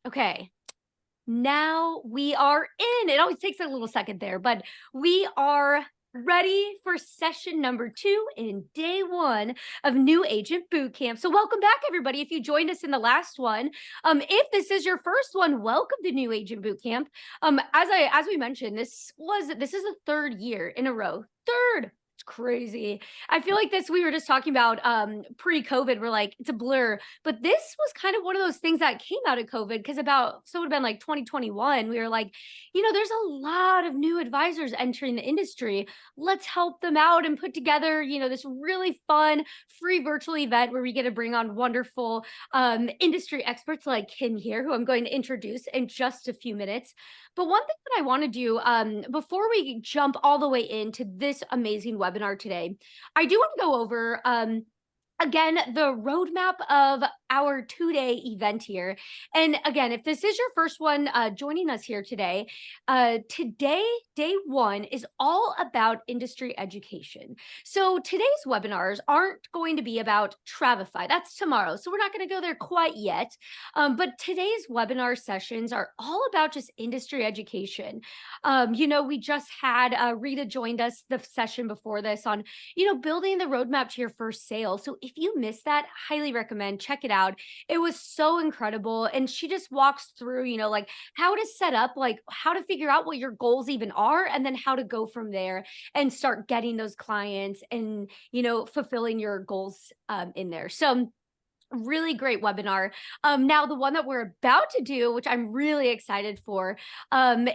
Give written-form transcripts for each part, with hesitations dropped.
Okay, now we are in. It always takes a little second there, but we are ready for session number 2 in day 1 of New Agent Bootcamp. So welcome back, everybody. If you joined us in the last one, if this is your first one, welcome to New Agent Bootcamp. As we mentioned, this is the 3rd year in a row. Third. It's crazy. I feel like we were just talking about pre-COVID, we're like, it's a blur. But this was kind of one of those things that came out of COVID because it would have been like 2021. We were like, there's a lot of new advisors entering the industry. Let's help them out and put together, this really fun free virtual event where we get to bring on wonderful industry experts like Kim here, who I'm going to introduce in just a few minutes. But one thing that I want to do before we jump all the way into this amazing webinar today, I do want to go over again, the roadmap of our 2-day event here. And again, if this is your first one joining us here today, day 1 is all about industry education. So today's webinars aren't going to be about Travefy. That's tomorrow. So we're not going to go there quite yet. But today's webinar sessions are all about just industry education. We just had Rita joined us the session before this on, building the roadmap to your first sale. So if you missed that, highly recommend, check it out. It was so incredible. And she just walks through, like how to set up, like how to figure out what your goals even are, and then how to go from there and start getting those clients and, fulfilling your goals in there. So really great webinar. Now, the one that we're about to do, which I'm really excited for,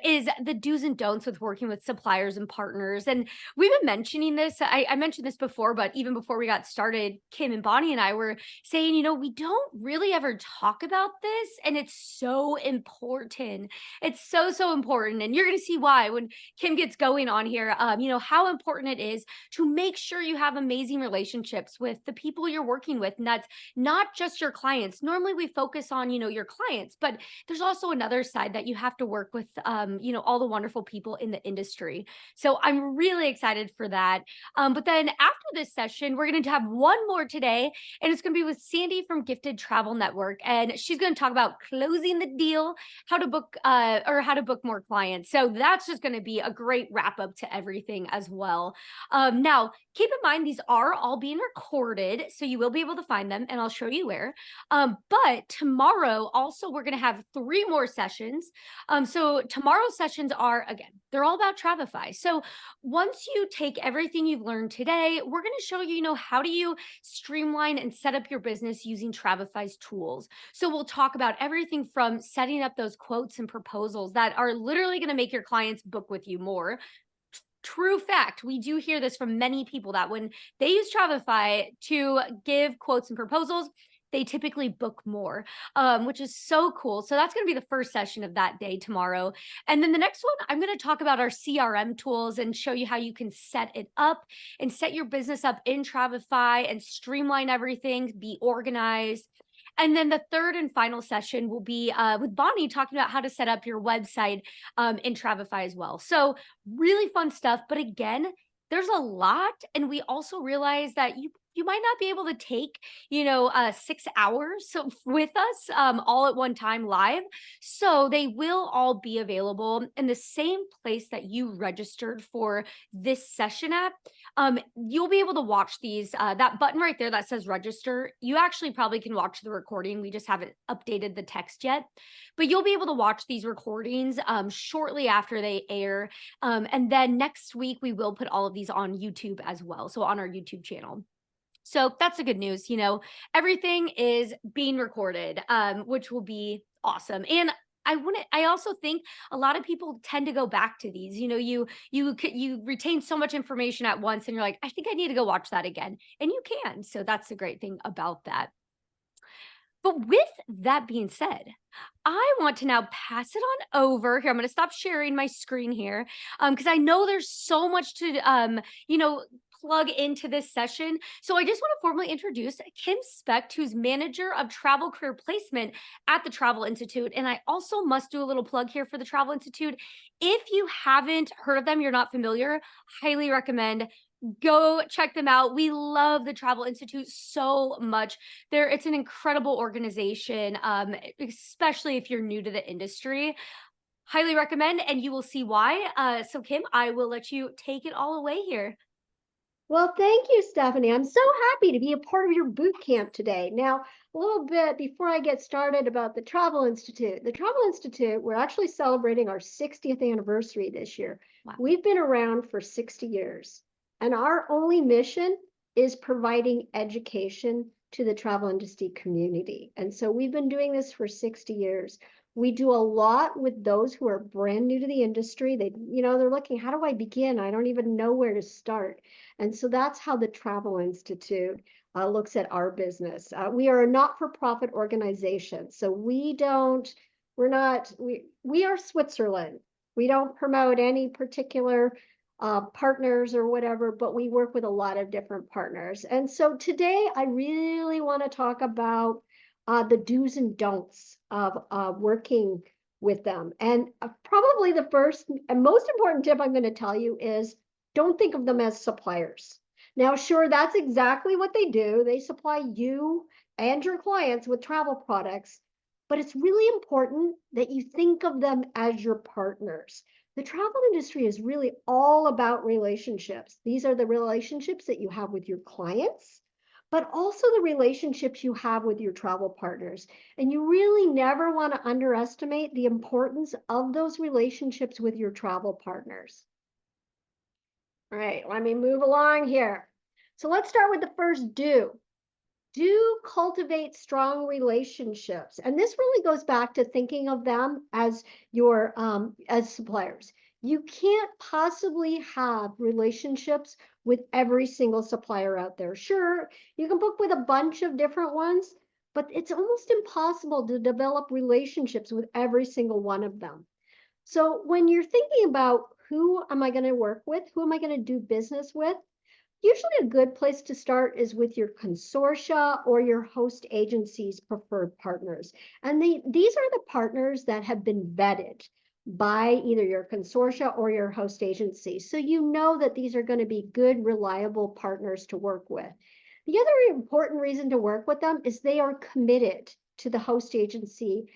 is the do's and don'ts with working with suppliers and partners. And we've been mentioning this. I mentioned this before, but even before we got started, Kim and Bonnie and I were saying, we don't really ever talk about this. And it's so important. It's so, so important. And you're going to see why when Kim gets going on here, how important it is to make sure you have amazing relationships with the people you're working with. And that's not just your clients. Normally we focus on, your clients, but there's also another side that you have to work with, all the wonderful people in the industry. So I'm really excited for that. But then after this session, we're going to have one more today, and it's going to be with Sandy from Gifted Travel Network. And she's going to talk about closing the deal, how to book more clients. So that's just going to be a great wrap up to everything as well. Now, keep in mind, these are all being recorded, so you will be able to find them, and I'll show you where. But tomorrow also, we're going to have 3 more sessions. So tomorrow's sessions are, again, they're all about Travefy. So once you take everything you've learned today, we're going to show you, how do you streamline and set up your business using Travefy's tools. So we'll talk about everything from setting up those quotes and proposals that are literally going to make your clients book with you more. True fact. We do hear this from many people that when they use Travefy to give quotes and proposals, they typically book more, which is so cool. So that's going to be the first session of that day tomorrow. And then the next one, I'm going to talk about our CRM tools and show you how you can set it up and set your business up in Travefy and streamline everything, be organized. And then the third and final session will be with Bonnie talking about how to set up your website in Travefy as well. So really fun stuff. But again, there's a lot. And we also realize that you might not be able to take, 6 hours with us all at one time live. So they will all be available in the same place that you registered for this session at. You'll be able to watch these, that button right there that says register. You actually probably can watch the recording. We just haven't updated the text yet, but you'll be able to watch these recordings shortly after they air. And then next week, we will put all of these on YouTube as well. So on our YouTube channel. So that's the good news. Everything is being recorded, which will be awesome. And I also think a lot of people tend to go back to these. You retain so much information at once and you're like, I think I need to go watch that again. And you can. So that's the great thing about that. But with that being said, I want to now pass it on over here. I'm going to stop sharing my screen here because I know there's so much to, plug into this session. So I just want to formally introduce Kim Specht, who's manager of travel career placement at the Travel Institute. And I also must do a little plug here for the Travel Institute. If you haven't heard of them, you're not familiar, highly recommend Go check them out. We love the Travel Institute so much. It's an incredible organization, especially if you're new to the industry. Highly recommend, and you will see why. So Kim, I will let you take it all away here. Well, thank you, Stephanie. I'm so happy to be a part of your boot camp today. Now, a little bit before I get started about the Travel Institute. The Travel Institute, we're actually celebrating our 60th anniversary this year. Wow. We've been around for 60 years, and our only mission is providing education to the travel industry community. And so we've been doing this for 60 years. We do a lot with those who are brand new to the industry. They're looking, how do I begin? I don't even know where to start. And so that's how the Travel Institute looks at our business. We are a not-for-profit organization, so we are Switzerland. We don't promote any particular partners or whatever, but we work with a lot of different partners. And so today I really want to talk about the do's and don'ts of working with them. And probably the first and most important tip I'm going to tell you is don't think of them as suppliers. Now, sure, that's exactly what they do. They supply you and your clients with travel products, but it's really important that you think of them as your partners. The travel industry is really all about relationships. These are the relationships that you have with your clients, but also the relationships you have with your travel partners. And you really never want to underestimate the importance of those relationships with your travel partners. All right, let me move along here. So let's start with the first do. Do cultivate strong relationships. And this really goes back to thinking of them as your as suppliers. You can't possibly have relationships with every single supplier out there. Sure, you can book with a bunch of different ones, but it's almost impossible to develop relationships with every single one of them. So when you're thinking about who am I going to work with, who am I going to do business with, usually a good place to start is with your consortia or your host agency's preferred partners. And these are the partners that have been vetted by either your consortia or your host agency. So you know that these are going to be good, reliable partners to work with. The other important reason to work with them is they are committed to the host agency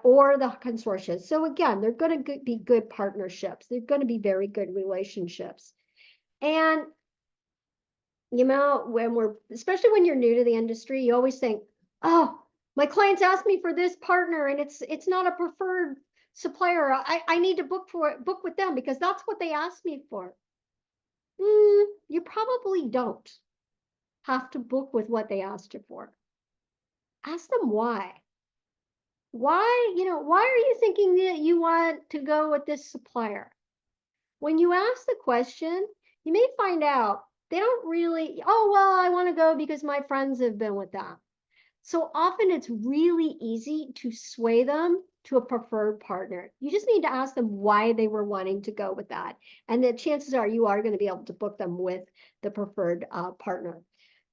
or the consortia. So again, they're going to be good partnerships. They're going to be very good relationships. And especially when you're new to the industry, you always think, oh, my clients asked me for this partner and it's not a preferred supplier. I need to book with them because that's what they asked me for. You probably don't have to book with what they asked you for. Ask them why. Why are you thinking that you want to go with this supplier? When you ask the question, you may find out they don't really, oh, well, I want to go because my friends have been with them. So often it's really easy to sway them to a preferred partner. You just need to ask them why they were wanting to go with that. And the chances are you are going to be able to book them with the preferred partner.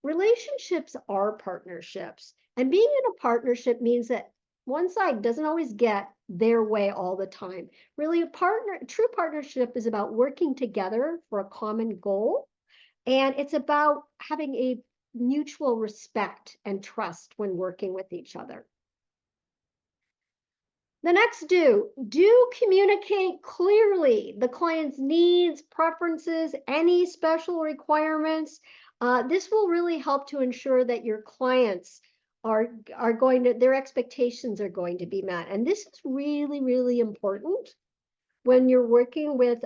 Relationships are partnerships. And being in a partnership means that one side doesn't always get their way all the time. Really, true partnership is about working together for a common goal. And it's about having a mutual respect and trust when working with each other. The next do communicate clearly the client's needs, preferences, any special requirements. This will really help to ensure that your clients their expectations are going to be met. And this is really, really important when you're working with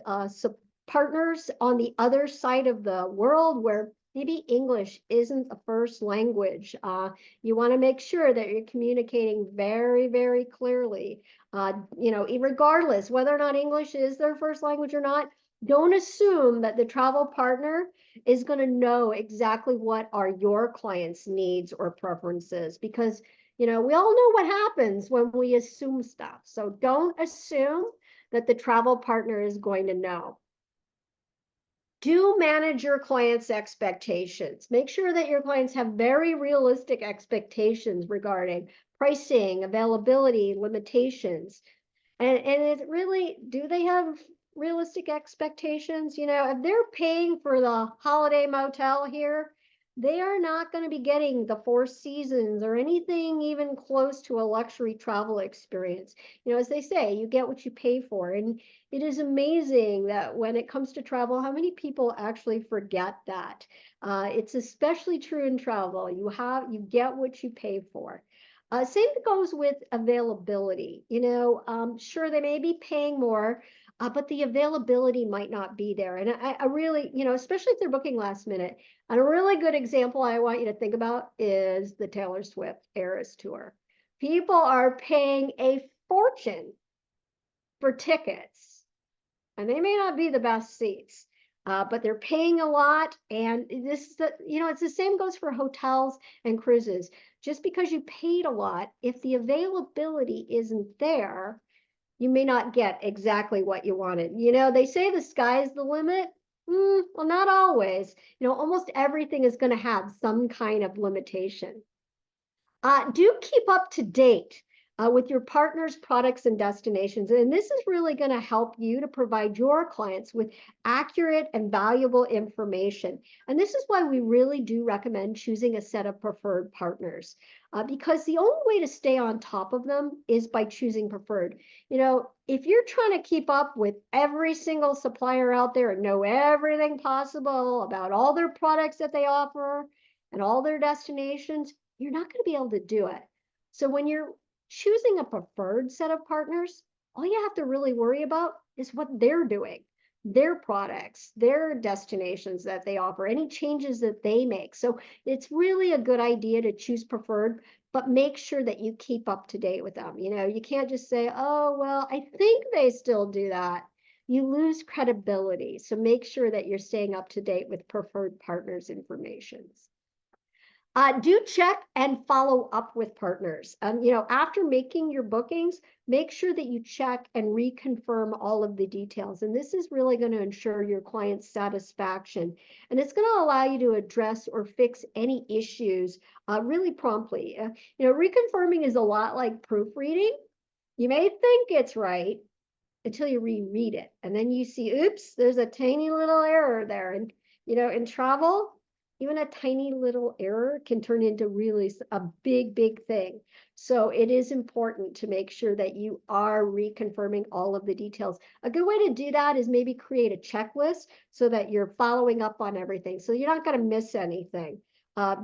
partners on the other side of the world where maybe English isn't the first language. You want to make sure that you're communicating very, very clearly. Regardless whether or not English is their first language or not, don't assume that the travel partner is going to know exactly what are your client's needs or preferences because we all know what happens when we assume stuff. So don't assume that the travel partner is going to know. Do manage your clients' expectations. Make sure that your clients have very realistic expectations regarding pricing, availability, limitations. And it's really, do they have realistic expectations. You know, if they're paying for the holiday motel here, they are not going to be getting the Four Seasons or anything even close to a luxury travel experience. You know, as they say, you get what you pay for. And it is amazing that when it comes to travel, how many people actually forget that. It's especially true in travel. You get what you pay for. Same goes with availability. You know, sure, they may be paying more, but the availability might not be there. And I really, you know, especially if they're booking last minute, and a really good example I want you to think about is the Taylor Swift Eras Tour. People are paying a fortune for tickets, and they may not be the best seats, but they're paying a lot. And this is the, you know, it's the same goes for hotels and cruises. Just because you paid a lot, if the availability isn't there, you may not get exactly what you wanted. You know, they say the sky's the limit. Well, not always. You know, almost everything is going to have some kind of limitation. Do keep up to date with your partner's products and destinations. And this is really going to help you to provide your clients with accurate and valuable information. And this is why we really do recommend choosing a set of preferred partners, because the only way to stay on top of them is by choosing preferred. You know, if you're trying to keep up with every single supplier out there and know everything possible about all their products that they offer and all their destinations, you're not going to be able to do it. So when you're choosing a preferred set of partners, all you have to really worry about is what they're doing, their products, their destinations that they offer, any changes that they make. So it's really a good idea to choose preferred, but make sure that you keep up to date with them. You know, you can't just say, oh, well, I think they still do that. You lose credibility. So make sure that you're staying up to date with preferred partners' information. Do check and follow up with partners. You know, after making your bookings, make sure that you check and reconfirm all of the details. And this is really going to ensure your client's satisfaction. And it's going to allow you to address or fix any issues really promptly. You know, reconfirming is a lot like proofreading. You may think it's right until you reread it. And then you see, oops, there's a tiny little error there. And, you know, in travel, even a tiny little error can turn into really a big, big thing. So it is important to make sure that you are reconfirming all of the details. A good way to do that is maybe create a checklist so that you're following up on everything. So you're not going to miss anything.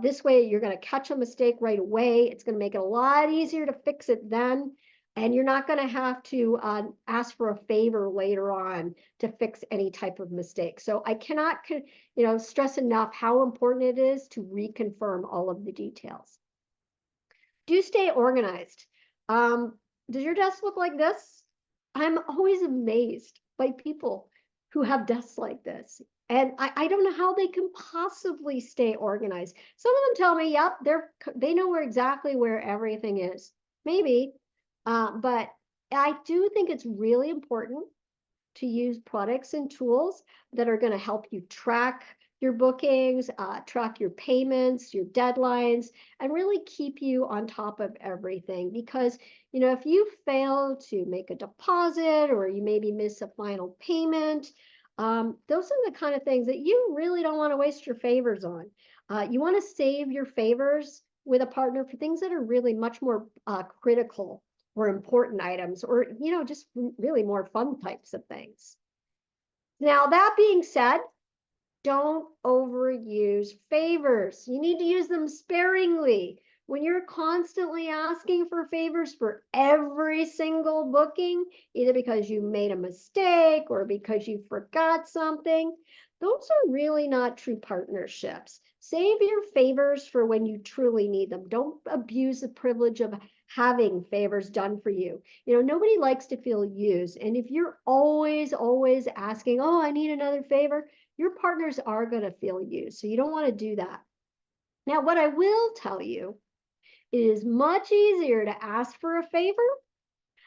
This way, you're going to catch a mistake right away. It's going to make it a lot easier to fix it then. And you're not going to have to ask for a favor later on to fix any type of mistake. So I cannot, you know, stress enough how important it is to reconfirm all of the details. Do stay organized. Does your desk look like this? I'm always amazed by people who have desks like this. And I don't know how they can possibly stay organized. Some of them tell me, yep, they know exactly where everything is. Maybe, but I do think it's really important to use products and tools that are going to help you track your bookings, track your payments, your deadlines, and really keep you on top of everything. Because, you know, if you fail to make a deposit or you maybe miss a final payment, those are the kind of things that you really don't want to waste your favors on. You want to save your favors with a partner for things that are really much more critical or important items, or, you know, just really more fun types of things. Now, that being said, don't overuse favors. You need to use them sparingly. When you're constantly asking for favors for every single booking, either because you made a mistake or because you forgot something, those are really not true partnerships. Save your favors for when you truly need them. Don't abuse the privilege of having favors done for you. You know, nobody likes to feel used. And if you're always asking, oh, I need another favor, your partners are going to feel used. So you don't want to do that. Now, what I will tell you, it is much easier to ask for a favor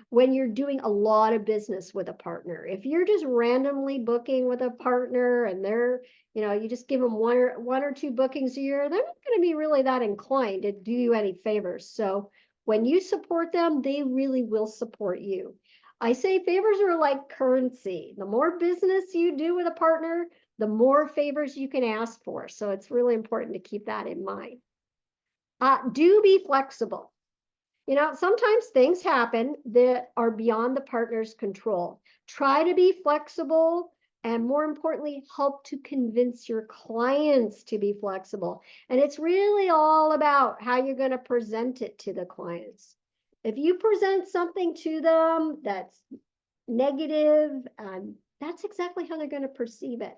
when you're doing a lot of business with a partner. If you're just randomly booking with a partner and they're, you know, you just give them one or two bookings a year, they're not going to be really that inclined to do you any favors. So when you support them, they really will support you. I say favors are like currency. The more business you do with a partner, the more favors you can ask for. So it's really important to keep that in mind. Do be flexible. Sometimes things happen that are beyond the partner's control. Try to be flexible and, more importantly, help to convince your clients to be flexible. And it's really all about how you're going to present it to the clients. If you present something to them that's negative, that's exactly how they're going to perceive it.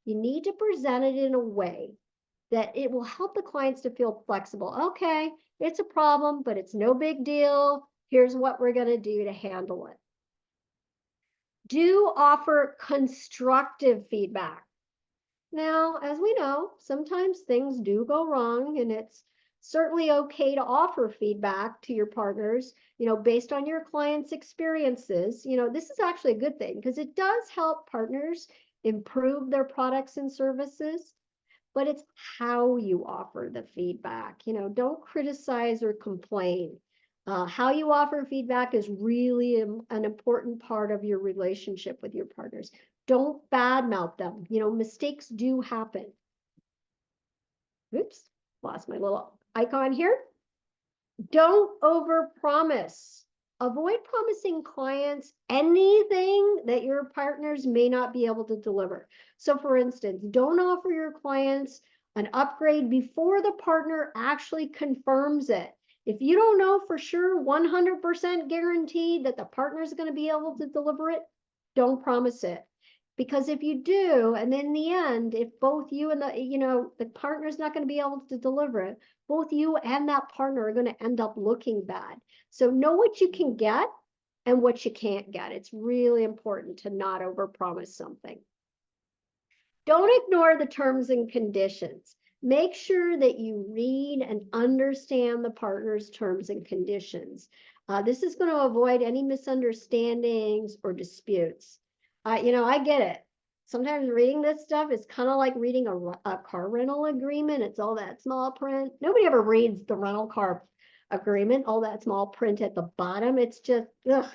You need to present it in a way that it will help the clients to feel flexible. Okay, it's a problem, but it's no big deal. Here's what we're going to do to handle it. Do offer constructive feedback. Now, as we know, sometimes things do go wrong, and it's certainly okay to offer feedback to your partners, based on your clients' experiences. This is actually a good thing because it does help partners improve their products and services. But it's how you offer the feedback. Don't criticize or complain. How you offer feedback is really an important part of your relationship with your partners. Don't badmouth them. Mistakes do happen. Oops, lost my little icon here. Don't overpromise. Avoid promising clients anything that your partners may not be able to deliver. So for instance, don't offer your clients an upgrade before the partner actually confirms it. If you don't know for sure 100% guaranteed that the partner is going to be able to deliver it, don't promise it. Because if you do, and in the end, if both you and the partner's not going to be able to deliver it, both you and that partner are going to end up looking bad. So know what you can get and what you can't get. It's really important to not overpromise something. Don't ignore the terms and conditions. Make sure that you read and understand the partner's terms and conditions. This is going to avoid any misunderstandings or disputes. I get it. Sometimes reading this stuff is kind of like reading a car rental agreement. It's all that small print. Nobody ever reads the rental car agreement, all that small print at the bottom. It's just, ugh,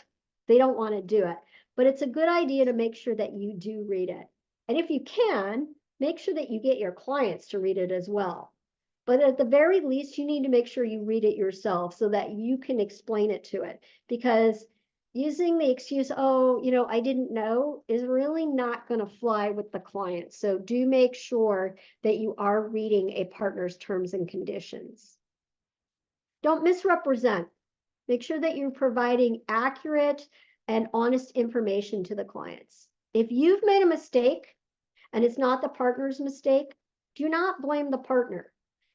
they don't want to do it. But it's a good idea to make sure that you do read it. And if you can, make sure that you get your clients to read it as well. But at the very least, you need to make sure you read it yourself so that you can explain it to it. Because using the excuse, oh, I didn't know, is really not going to fly with the client. So do make sure that you are reading a partner's terms and conditions. Don't misrepresent. Make sure that you're providing accurate and honest information to the clients. If you've made a mistake and it's not the partner's mistake, do not blame the partner.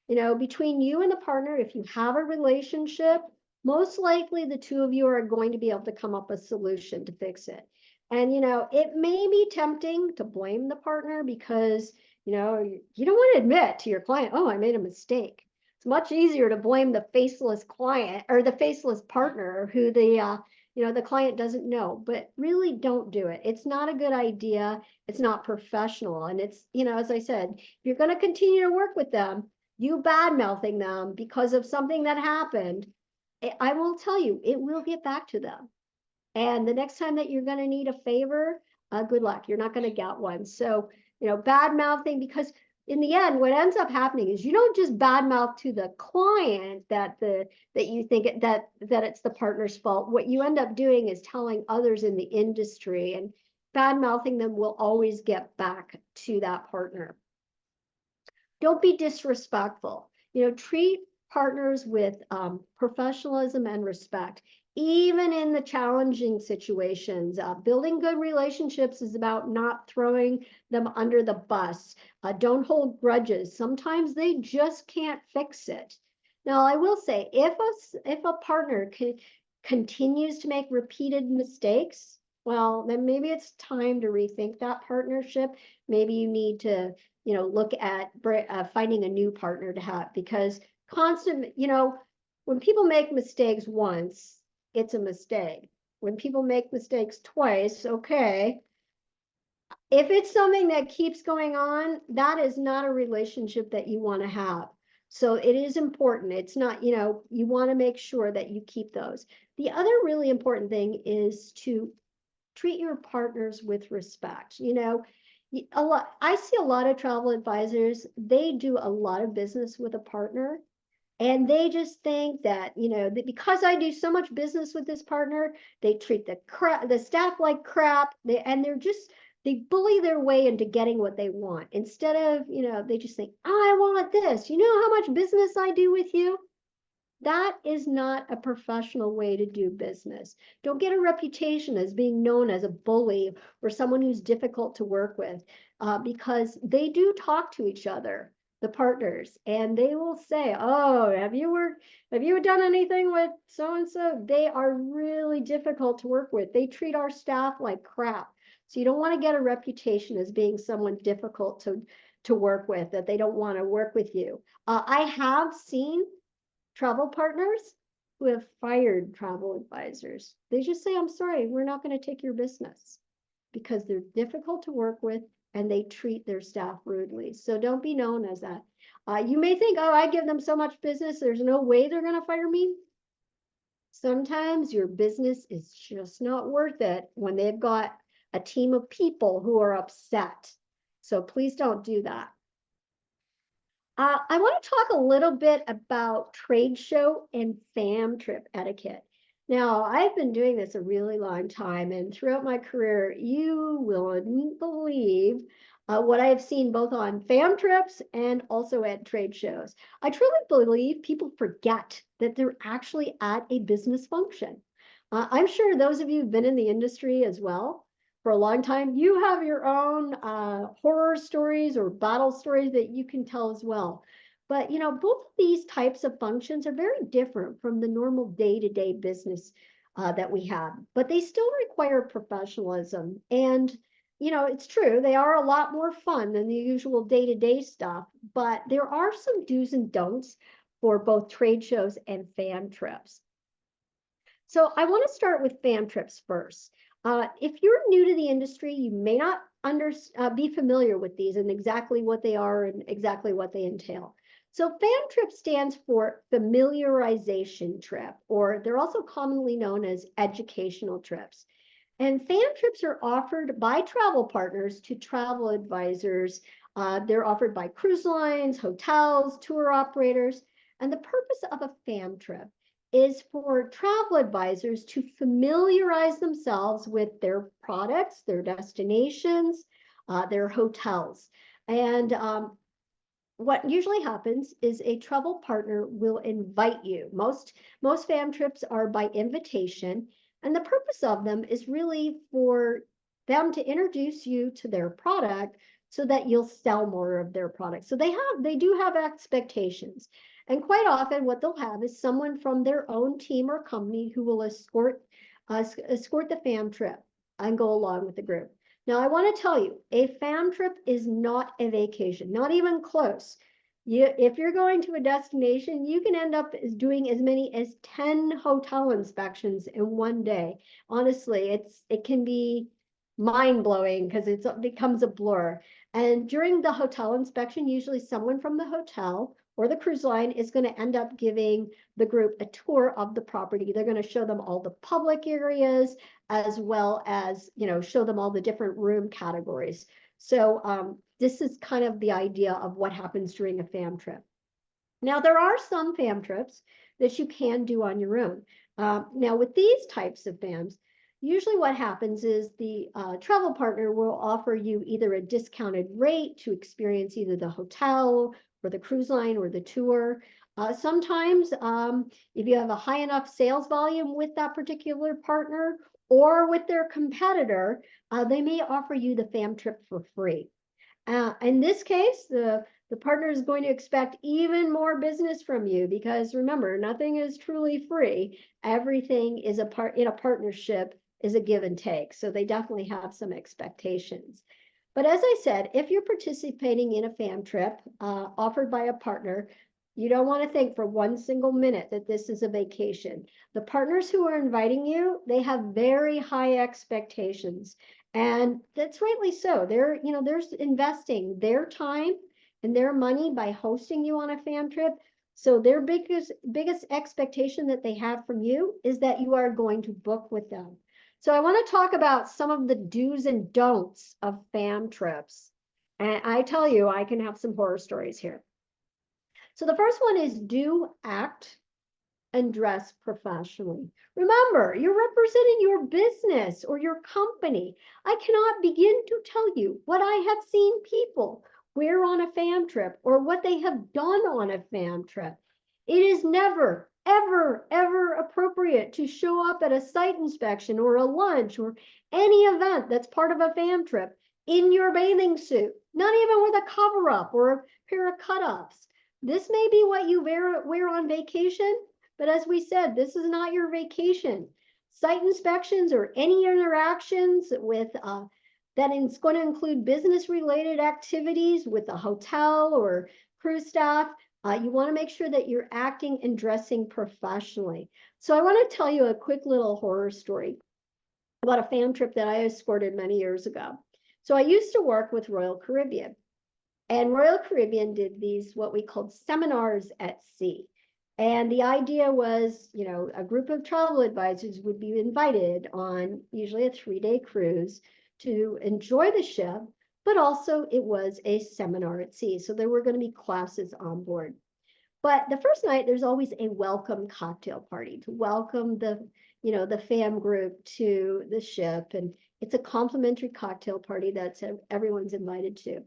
Between you and the partner, if you have a relationship, most likely the two of you are going to be able to come up with a solution to fix it. And, it may be tempting to blame the partner because, you don't want to admit to your client, oh, I made a mistake. It's much easier to blame the faceless client or the faceless partner who the client doesn't know, but really don't do it. It's not a good idea. It's not professional. And it's, as I said, if you're going to continue to work with them, you bad-mouthing them because of something that happened, I will tell you, it will get back to them. And the next time that you're going to need a favor, good luck. You're not going to get one. So, bad-mouthing, because in the end, what ends up happening is you don't just badmouth to the client that you think that it's the partner's fault. What you end up doing is telling others in the industry, and bad-mouthing them will always get back to that partner. Don't be disrespectful. Treat partners with professionalism and respect, even in the challenging situations. Building good relationships is about not throwing them under the bus. Don't hold grudges. Sometimes they just can't fix it. Now, I will say, if a partner continues to make repeated mistakes, well, then maybe it's time to rethink that partnership. Maybe you need to look at finding a new partner to have, because when people make mistakes once, it's a mistake. When people make mistakes twice, okay. If it's something that keeps going on, that is not a relationship that you want to have. So it is important. It's not, you want to make sure that you keep those. The other really important thing is to treat your partners with respect. I see a lot of travel advisors, they do a lot of business with a partner, and they just think that, that because I do so much business with this partner, they treat the staff like crap. They bully their way into getting what they want. Instead of, they just think, oh, I want this. You know how much business I do with you? That is not a professional way to do business. Don't get a reputation as being known as a bully or someone who's difficult to work with, because they do talk to each other, the partners, and they will say, "Oh, have you done anything with so and so?" They are really difficult to work with. They treat our staff like crap. So you don't want to get a reputation as being someone difficult to work with, that they don't want to work with you. I have seen travel partners who have fired travel advisors. They just say, I'm sorry, we're not going to take your business, because they're difficult to work with and they treat their staff rudely. So don't be known as that. You may think, oh, I give them so much business, there's no way they're going to fire me. Sometimes your business is just not worth it when they've got a team of people who are upset. So please don't do that. I want to talk a little bit about trade show and fam trip etiquette. Now, I've been doing this a really long time, and throughout my career, you wouldn't believe what I have seen both on fam trips and also at trade shows. I truly believe people forget that they're actually at a business function. I'm sure those of you who've been in the industry as well for a long time, you have your own horror stories or battle stories that you can tell as well. But both of these types of functions are very different from the normal day-to-day business that we have, but they still require professionalism. And it's true, they are a lot more fun than the usual day-to-day stuff, but there are some do's and don'ts for both trade shows and fam trips. So I want to start with fam trips first. If you're new to the industry, you may not be familiar with these and exactly what they are and exactly what they entail. So fam trip stands for familiarization trip, or they're also commonly known as educational trips. And fam trips are offered by travel partners to travel advisors. They're offered by cruise lines, hotels, tour operators. And the purpose of a fam trip is for travel advisors to familiarize themselves with their products, their destinations, their hotels. And what usually happens is a travel partner will invite you. Most fam trips are by invitation, and the purpose of them is really for them to introduce you to their product so that you'll sell more of their product. So they do have expectations. And quite often what they'll have is someone from their own team or company who will escort the fam trip and go along with the group. Now, I want to tell you, a fam trip is not a vacation, not even close. If you're going to a destination, you can end up doing as many as 10 hotel inspections in one day. Honestly, it can be mind-blowing because it becomes a blur. And during the hotel inspection, usually someone from the hotel or the cruise line is going to end up giving the group a tour of the property. They're going to show them all the public areas, as well as, show them all the different room categories. So this is kind of the idea of what happens during a fam trip. Now, there are some fam trips that you can do on your own. Now, with these types of fams, usually what happens is the travel partner will offer you either a discounted rate to experience either the hotel or the cruise line or the tour. Sometimes if you have a high enough sales volume with that particular partner or with their competitor, they may offer you the fam trip for free. In this case, the partner is going to expect even more business from you, because remember, nothing is truly free. Everything is in a partnership is a give and take. So they definitely have some expectations. But as I said, if you're participating in a fam trip offered by a partner, you don't want to think for one single minute that this is a vacation. The partners who are inviting you, they have very high expectations. And that's rightly so. They're investing their time and their money by hosting you on a fam trip. So their biggest expectation that they have from you is that you are going to book with them. So I want to talk about some of the do's and don'ts of fam trips. And I tell you, I can have some horror stories here. So the first one is do act and dress professionally. Remember, you're representing your business or your company. I cannot begin to tell you what I have seen people wear on a fam trip or what they have done on a fam trip. It is never, ever, ever appropriate to show up at a site inspection or a lunch or any event that's part of a fam trip in your bathing suit, not even with a cover up or a pair of cut-ups. This may be what you wear on vacation, but as we said, this is not your vacation. Site inspections or any interactions with that is going to include business-related activities with a hotel or cruise staff. You want to make sure that you're acting and dressing professionally. So I want to tell you a quick little horror story about a fam trip that I escorted many years ago. So I used to work with Royal Caribbean, and Royal Caribbean did these what we called seminars at sea. And the idea was, you know, a group of travel advisors would be invited on usually a 3-day cruise to enjoy the ship, but also it was a seminar at sea. So there were going to be classes on board. But the first night, there's always a welcome cocktail party to welcome the, you know, the fam group to the ship. And it's a complimentary cocktail party that's everyone's invited to.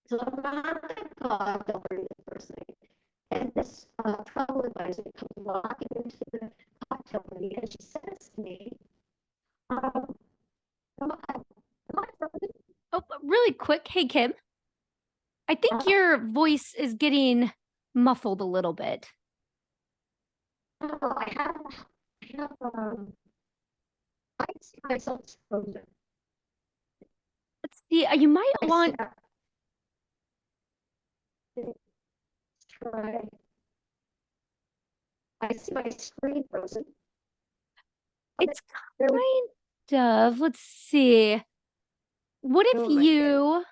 So I'm at the cocktail party the first night. And this travel advisor comes walking into the cocktail party and she says to me, am I frozen? Oh, really quick. Hey, Kim, I think your voice is getting muffled a little bit. No, I have I see myself as frozen. Let's see. You might want. Let's try. I see my screen frozen. It's kind of. Let's see. What if you?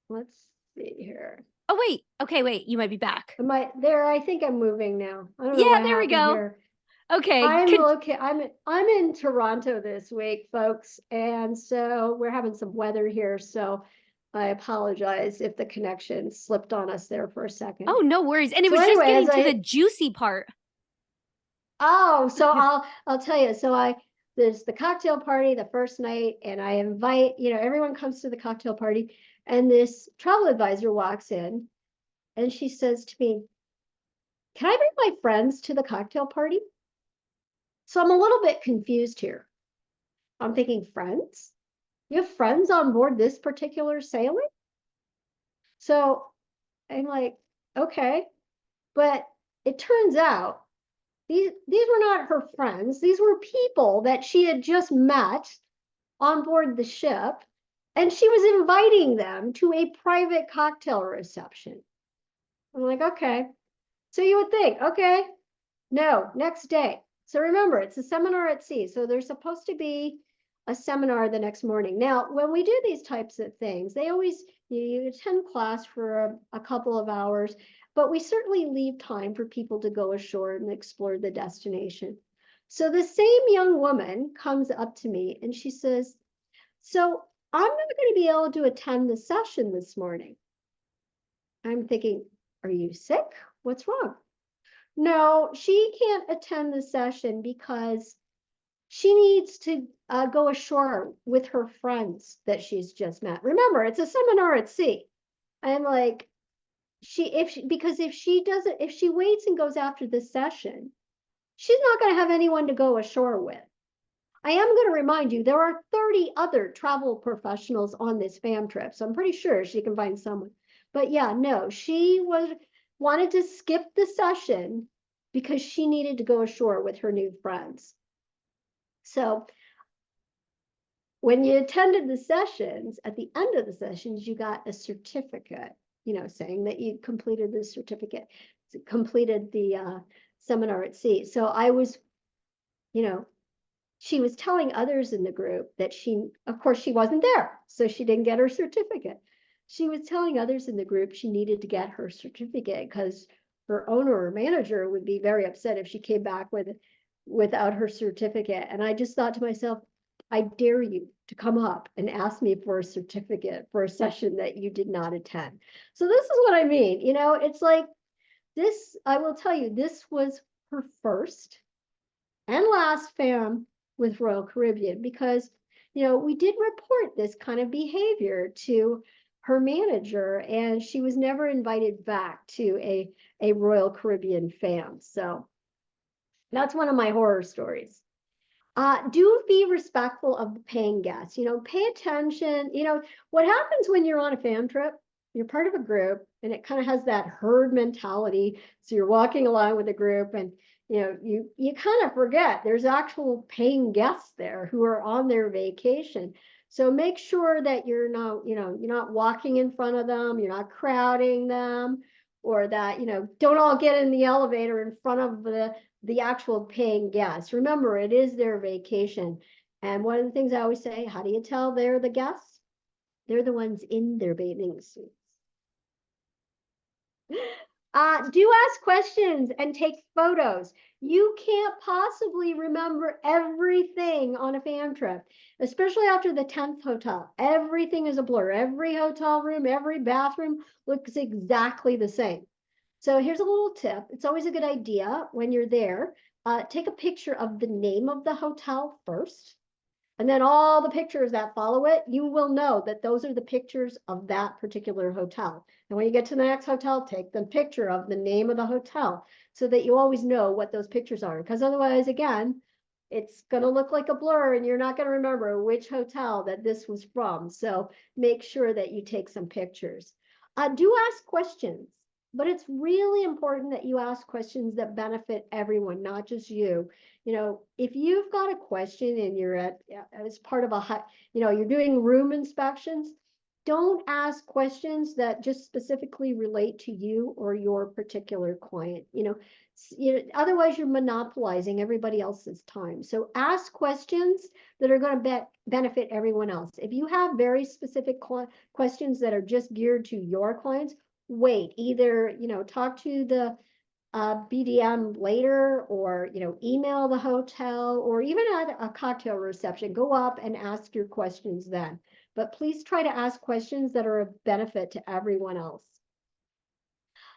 Let's see here. Oh wait. Okay, wait. You might be back. Am I there? I think I'm moving now. I don't know Yeah, what there we happened go. here. Okay. I'm in Toronto this week, folks, and so we're having some weather here. So I apologize if the connection slipped on us there for a second. Oh, no worries. And it So was just anyway, getting to the juicy part. Oh, so I'll tell you. So there's the cocktail party the first night, and I invite, you know, everyone comes to the cocktail party, and this travel advisor walks in, and she says to me, "Can I bring my friends to the cocktail party?" So I'm a little bit confused here. I'm thinking, friends? You have friends on board this particular sailing? So I'm like, okay, but it turns out these were not her friends. These were people that she had just met on board the ship, and she was inviting them to a private cocktail reception. I'm like, okay. So you would think, okay, no, next day. So remember, it's a seminar at sea. So there's supposed to be a seminar the next morning. Now, when we do these types of things, they always, you attend class for a couple of hours, but we certainly leave time for people to go ashore and explore the destination. So the same young woman comes up to me and she says, so I'm not going to be able to attend the session this morning. I'm thinking, are you sick? What's wrong? No, she can't attend the session because she needs to go ashore with her friends that she's just met. Remember, it's a seminar at sea. I'm like, because if she waits and goes after this session, she's not going to have anyone to go ashore with. I am going to remind you, there are 30 other travel professionals on this fam trip, so I'm pretty sure she can find someone. But yeah, no, she wanted to skip the session because she needed to go ashore with her new friends. So when you attended the sessions, at the end of the sessions, you got a certificate, you know, saying that you completed the certificate, completed the seminar at sea. So I was, you know, she was telling others in the group that of course, she wasn't there, so she didn't get her certificate. she was telling others in the group she needed to get her certificate because her owner or manager would be very upset if she came back without her certificate. And I just thought to myself, I dare you to come up and ask me for a certificate for a session that you did not attend. So this is what I mean. It's like this, I will tell you, this was her first and last FAM with Royal Caribbean because, we did report this kind of behavior to her manager and she was never invited back to a Royal Caribbean FAM. So that's one of my horror stories. Do be respectful of the paying guests. Pay attention. What happens when you're on a fam trip? You're part of a group, and it kind of has that herd mentality. So you're walking along with a group, and you kind of forget there's actual paying guests there who are on their vacation. So make sure that you're not walking in front of them, you're not crowding them, or that don't all get in the elevator in front of the actual paying guests. Remember, it is their vacation. And one of the things I always say, how do you tell they're the guests? They're the ones in their bathing suits. Do ask questions and take photos. You can't possibly remember everything on a fam trip, especially after the 10th hotel. Everything is a blur. Every hotel room, every bathroom looks exactly the same. So here's a little tip. It's always a good idea when you're there, take a picture of the name of the hotel first, and then all the pictures that follow it, you will know that those are the pictures of that particular hotel. And when you get to the next hotel, take the picture of the name of the hotel so that you always know what those pictures are. Because otherwise, again, it's going to look like a blur and you're not going to remember which hotel that this was from. So make sure that you take some pictures. Do ask questions. But it's really important that you ask questions that benefit everyone, not just you. If you've got a question and you're as part of you're doing room inspections, don't ask questions that just specifically relate to you or your particular client. Otherwise you're monopolizing everybody else's time. So ask questions that are going to benefit everyone else. If you have very specific questions that are just geared to your clients, wait, either, talk to the BDM later or, email the hotel or even at a cocktail reception, go up and ask your questions then. But please try to ask questions that are of benefit to everyone else.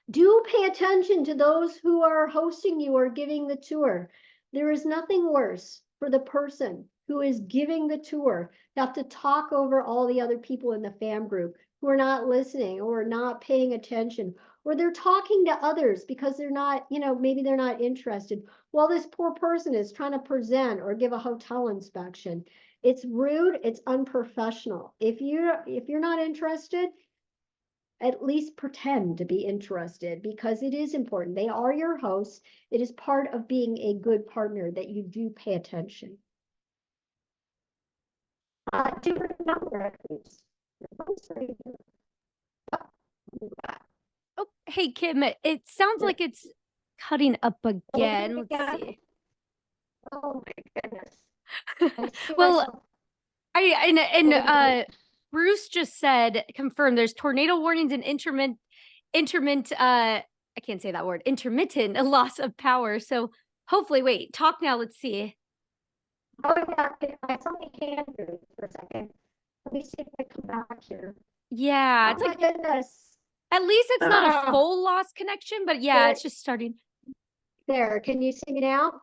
Do pay attention to those who are hosting you or giving the tour. There is nothing worse for the person who is giving the tour to have to talk over all the other people in the fam group who are not listening or not paying attention, or they're talking to others because they're not, maybe they're not interested while this poor person is trying to present or give a hotel inspection. It's rude, it's unprofessional. If you're not interested, at least pretend to be interested because it is important. They are your hosts. It is part of being a good partner that you do pay attention. Do remember, Oh, hey, Kim, it sounds like it's cutting up again. Let's see. Oh my goodness. Well, Bruce just said, confirmed there's tornado warnings and intermittent I can't say that word, intermittent loss of power. So hopefully, wait, talk now. Let's see. Oh yeah, I saw my hand for a second. Let me see if I come back here. Yeah, oh it's my like goodness. At least it's not a full lost connection, but yeah, it's just starting. There, can you see me now?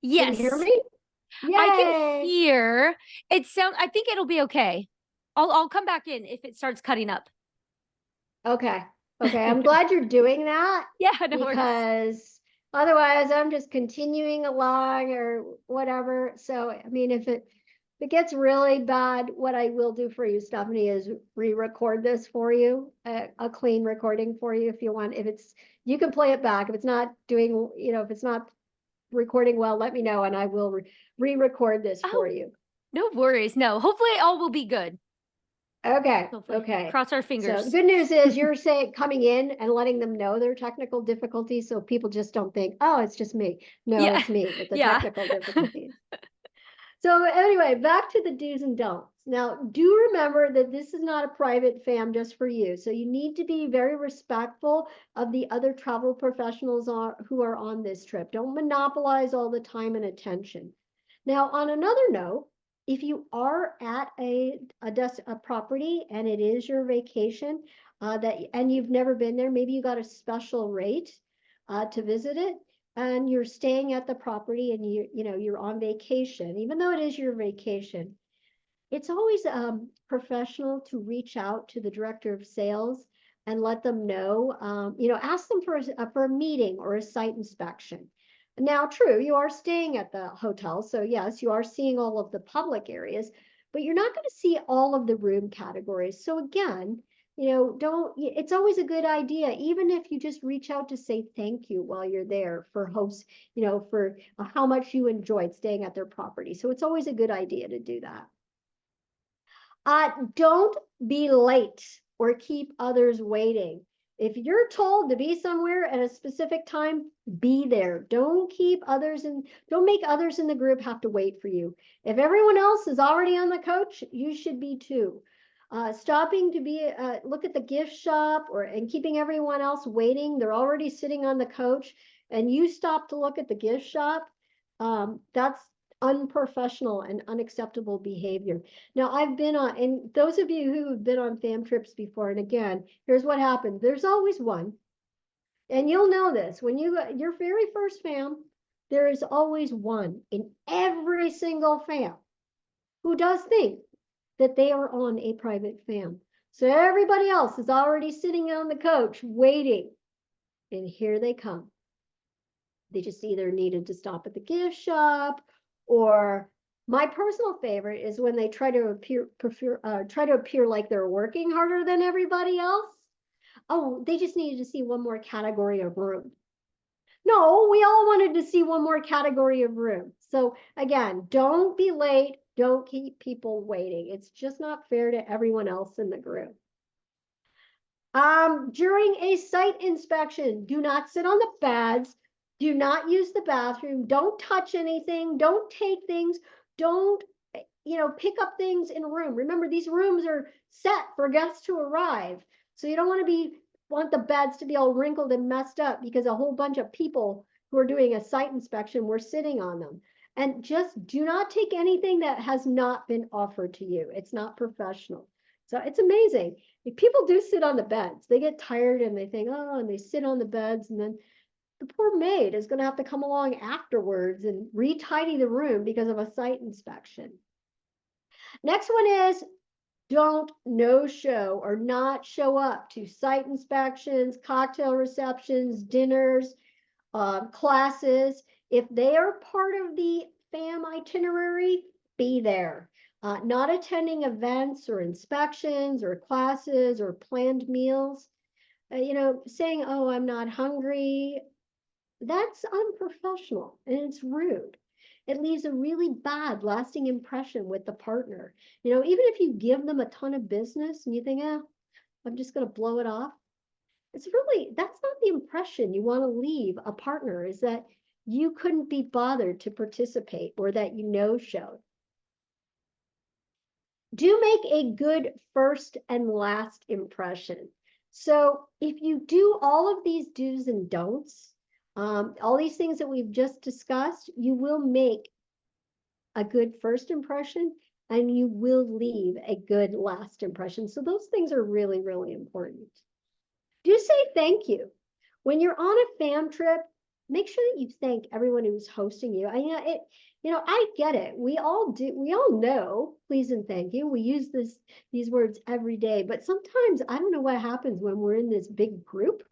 Yes. Can you hear me? Yay! I can hear. I think it'll be okay. I'll come back in if it starts cutting up. Okay. I'm glad you're doing that. Yeah, no because worries. Otherwise I'm just continuing along or whatever. So I mean, if it gets really bad, what I will do for you, Stephanie, is re-record this for you, a clean recording for you if you want. You can play it back. If it's not doing, if it's not recording well, let me know and I will re-record this for you. No worries. No, hopefully all will be good. Okay. Hopefully. Okay. Cross our fingers. So the good news is you're coming in and letting them know their technical difficulties, so people just don't think, oh, it's just me. No, it's me with the technical difficulties. So anyway, back to the do's and don'ts. Now, do remember that this is not a private fam just for you. So you need to be very respectful of the other travel professionals who are on this trip. Don't monopolize all the time and attention. Now, on another note, if you are at a property and it is your vacation and you've never been there, maybe you got a special rate to visit it, and you're staying at the property and you're on vacation, even though it is your vacation, it's always professional to reach out to the director of sales and let them know, ask them for a meeting or a site inspection. Now, true, you are staying at the hotel, so yes, you are seeing all of the public areas, but you're not going to see all of the room categories. So again, it's always a good idea, even if you just reach out to say thank you while you're there for hosts, for how much you enjoyed staying at their property. So it's always a good idea to do that. Don't be late or keep others waiting. If you're told to be somewhere at a specific time, be there. Don't make others in the group have to wait for you. If everyone else is already on the coach, you should be too. Stopping to look at the gift shop and keeping everyone else waiting. They're already sitting on the coach and you stop to look at the gift shop. That's unprofessional and unacceptable behavior. Now, I've been on, and those of you who have been on fam trips before, and again, here's what happens. There's always one, and you'll know this. When your very first fam, there is always one in every single fam who does think that they are on a private fam. So everybody else is already sitting on the coach waiting, and here they come. They just either needed to stop at the gift shop, or my personal favorite is when they try to appear like they're working harder than everybody else. Oh, they just needed to see one more category of room. No, we all wanted to see one more category of room. So again, don't be late. Don't keep people waiting. It's just not fair to everyone else in the group. During a site inspection, do not sit on the beds. Do not use the bathroom. Don't touch anything. Don't take things. Don't, pick up things in a room. Remember, these rooms are set for guests to arrive. So you don't want the beds to be all wrinkled and messed up because a whole bunch of people who are doing a site inspection were sitting on them. And just do not take anything that has not been offered to you. It's not professional. So it's amazing. If people do sit on the beds, they get tired and they think, oh, and they sit on the beds, and then the poor maid is going to have to come along afterwards and retidy the room because of a site inspection. Next one is don't no-show or not show up to site inspections, cocktail receptions, dinners, classes. If they are part of the FAM itinerary, be there. Not attending events or inspections or classes or planned meals. Saying, oh, I'm not hungry, that's unprofessional and it's rude. It leaves a really bad lasting impression with the partner. Even if you give them a ton of business and you think, I'm just going to blow it off. That's not the impression you want to leave a partner, is that you couldn't be bothered to participate or that you no-showed. Do make a good first and last impression. So if you do all of these do's and don'ts, all these things that we've just discussed, you will make a good first impression and you will leave a good last impression. So those things are really, really important. Do say thank you. When you're on a fam trip, make sure that you thank everyone who's hosting you. I get it. We all do. We all know please and thank you. We use these words every day, but sometimes I don't know what happens when we're in this big group.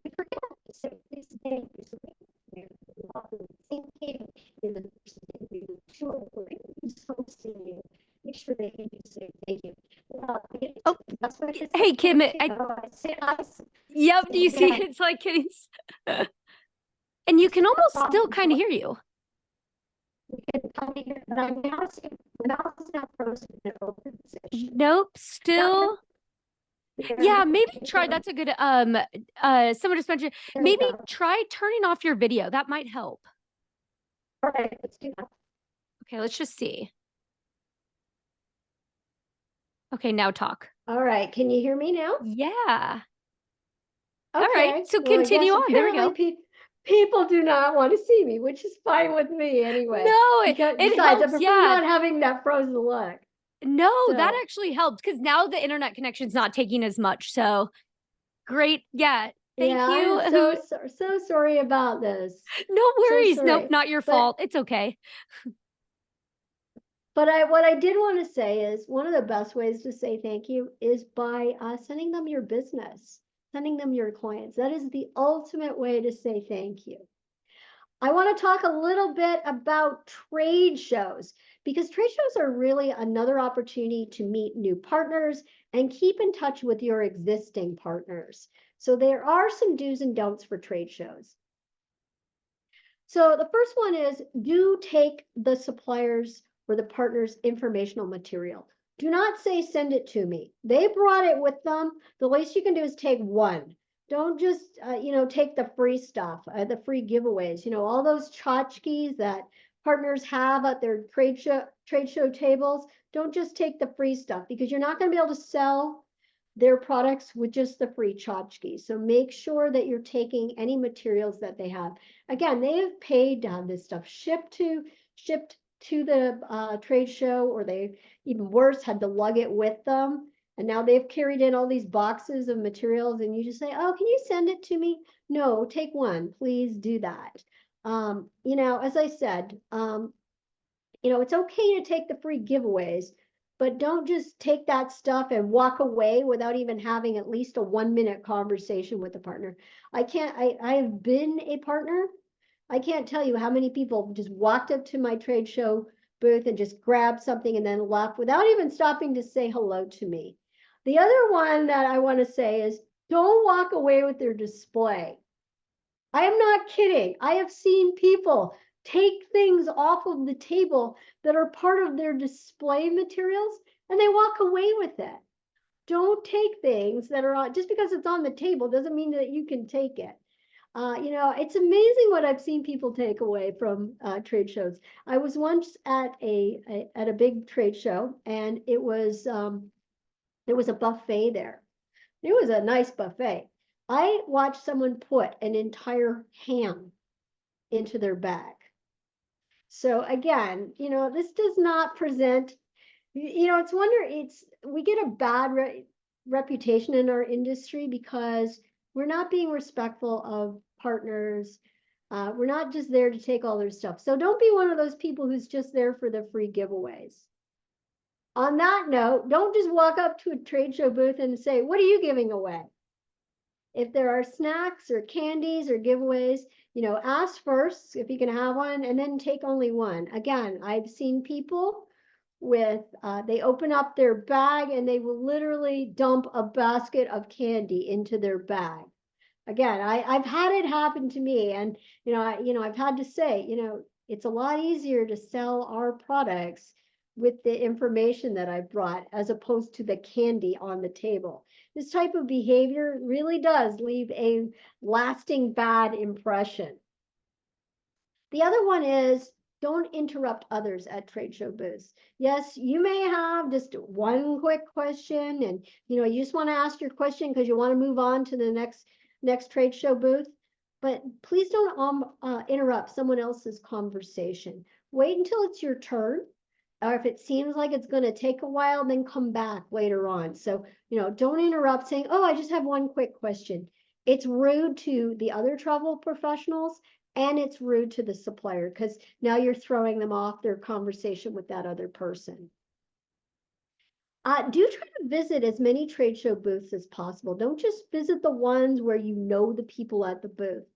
We forget to say please and thank you. So make sure they can say thank you. Oh, hey, Kim. Yep, do you see? It's like kidding. And you can almost still kind of hear you. Nope, still. Yeah, maybe try. That's a good. Someone just mentioned maybe try turning off your video. That might help. All right, let's do that. Okay, let's just see. Okay, now talk. All right, can you hear me now? Yeah. All right, Okay, so well, I continue guess on. There we apparently go. people do not want to see me, which is fine with me anyway. No, Because it besides, I helps. prefer Yeah. not having that frozen look. No, that So actually helps because now the internet connection's not taking as much. So great. Yeah. Thank yeah, I am you. so sorry about this. No So worries. Nope, sorry. not your But fault. It's okay. what I did want to say is one of the best ways to say thank you is by sending them your business, sending them your clients. That is the ultimate way to say thank you. I want to talk a little bit about trade shows because trade shows are really another opportunity to meet new partners and keep in touch with your existing partners. So there are some do's and don'ts for trade shows. So the first one is do take the suppliers or the partners informational material. Do not say send it to me. They brought it with them. The least you can do is take one. Don't just take the free stuff, the free giveaways. All those tchotchkes that partners have at their trade show tables. Don't just take the free stuff because you're not going to be able to sell their products with just the free tchotchkes. So make sure that you're taking any materials that they have. Again, they have paid to have this stuff shipped to the trade show, or they, even worse, had to lug it with them. And now they've carried in all these boxes of materials, and you just say, "Oh, can you send it to me?" No, take one, please do that. As I said, it's okay to take the free giveaways, but don't just take that stuff and walk away without even having at least a 1 minute conversation with the partner. I have been a partner. I can't tell you how many people just walked up to my trade show booth and just grabbed something and then left without even stopping to say hello to me. The other one that I want to say is don't walk away with their display. I am not kidding. I have seen people take things off of the table that are part of their display materials and they walk away with it. Don't take things that are on, just because it's on the table doesn't mean that you can take it. It's amazing what I've seen people take away from trade shows. I was once at a big trade show, and there was a buffet there. It was a nice buffet. I watched someone put an entire ham into their bag. So again, this does not present, we get a bad reputation in our industry because we're not being respectful of partners. We're not just there to take all their stuff. So don't be one of those people who's just there for the free giveaways. On that note, don't just walk up to a trade show booth and say, "What are you giving away?" If there are snacks or candies or giveaways, ask first if you can have one and then take only one. Again, I've seen people they open up their bag and they will literally dump a basket of candy into their bag. Again, I've had it happen to me, and I've had to say, it's a lot easier to sell our products with the information that I brought as opposed to the candy on the table. This type of behavior really does leave a lasting bad impression. The other one is don't interrupt others at trade show booths. Yes, you may have just one quick question and you just want to ask your question because you want to move on to the next trade show booth, but please don't interrupt someone else's conversation. Wait until it's your turn, or if it seems like it's going to take a while, then come back later on. So, don't interrupt saying, "Oh, I just have one quick question." It's rude to the other travel professionals, and it's rude to the supplier because now you're throwing them off their conversation with that other person. Do try to visit as many trade show booths as possible. Don't just visit the ones where you know the people at the booth.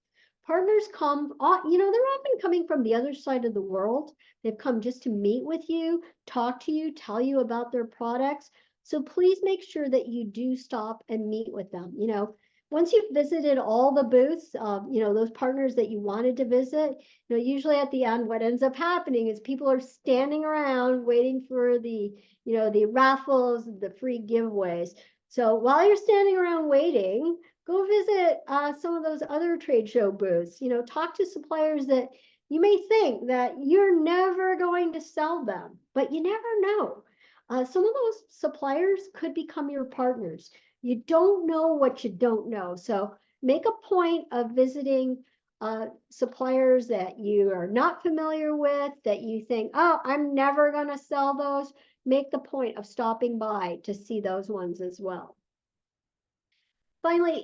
Partners come, they're often coming from the other side of the world. They've come just to meet with you, talk to you, tell you about their products. So please make sure that you do stop and meet with them. Once you've visited all the booths, those partners that you wanted to visit, usually at the end, what ends up happening is people are standing around waiting for the raffles, the free giveaways. So while you're standing around waiting, go visit some of those other trade show booths. Talk to suppliers that You may think that you're never going to sell them, but you never know. Some of those suppliers could become your partners. You don't know what you don't know. So make a point of visiting suppliers that you are not familiar with, that you think, oh, I'm never going to sell those. Make the point of stopping by to see those ones as well. Finally,